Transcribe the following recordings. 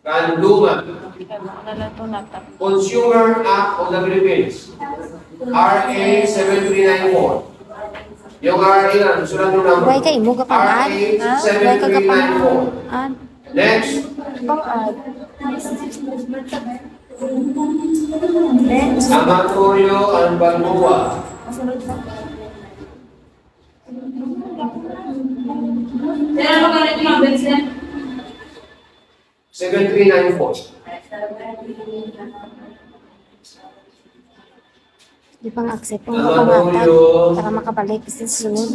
Kandungan. Consumer Act of the Philippines. RA 7394. Yung RA lang, sulat yung number. Buhay kayo mo kapag RA 7394. Next. Amatorio and Balboa. Kailan mo ganit yung Vincent? 7394. Di pang accept kung makapangatag para makabalik sa sunod.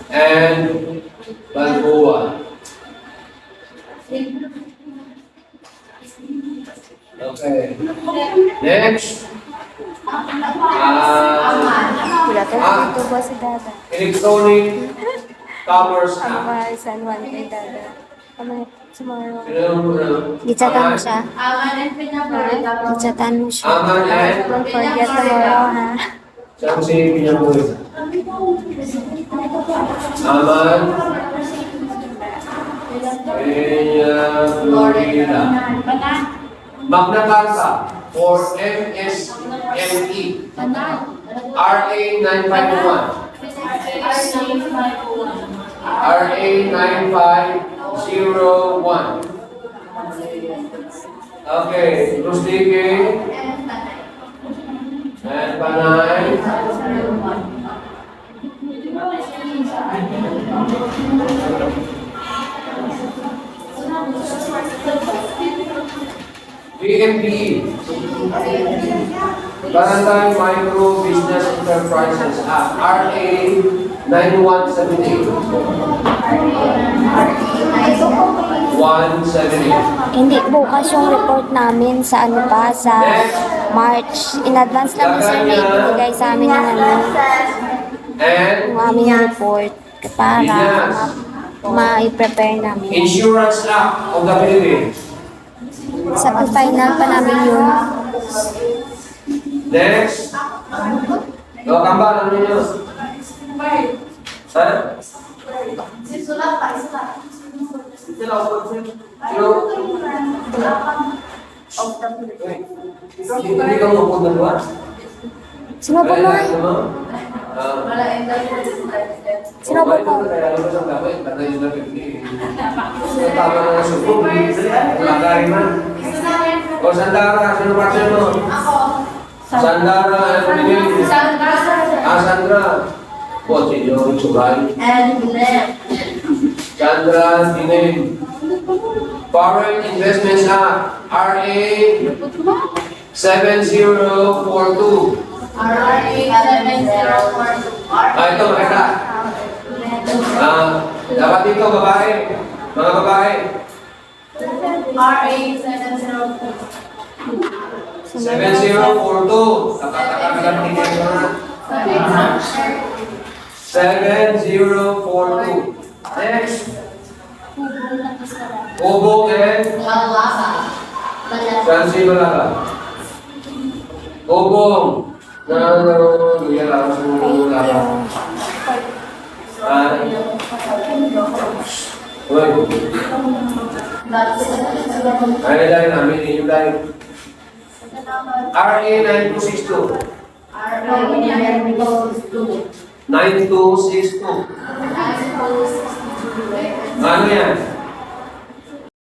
And Balboa. Okay. Next. Wala tayo dito ba si Dada? Electronic Commerce Ano Act. ba, San Juan kay Dada? Ano, tomorrow. Aman Gichatan mo siya. Gichatan mo siya. and Don't forget tomorrow, ha? saan si Pinyamulit? Aman Peña Florida. Magna Carta for MSME. RA 951. RA 9501. Okay, Rustique and Panay. BMPE. Barangay Micro Business Enterprises Act. RA 9178. 178. Hindi, bukas yung report namin sa ano pa, sa March. In advance namin sir na ibigay sa amin ng ano, And yung aming report para ma-prepare namin. Insurance Act of the Philippines. Sa pag-final pa namin yun. Next. Kamba, ano ninyo? Ha? Hindi ka mapod na ba? Sino po mo? Sino po mo? O Sandara, sino pa mo? Sandara, Sandra. What's in your subay? Chandra Dinem. Foreign Investments Act, RA 7042. Ito, makita. Dapat dito, babae. Mga babae. RA 702. 7042. Nakakakaganti kayo na. 7042. Next. Ubong and Francis Malaga. Ubong. Luya lang sa Malaga. Uy. Ay, dahil namin, yung dahil. RA 9262. 9262. Ano yan?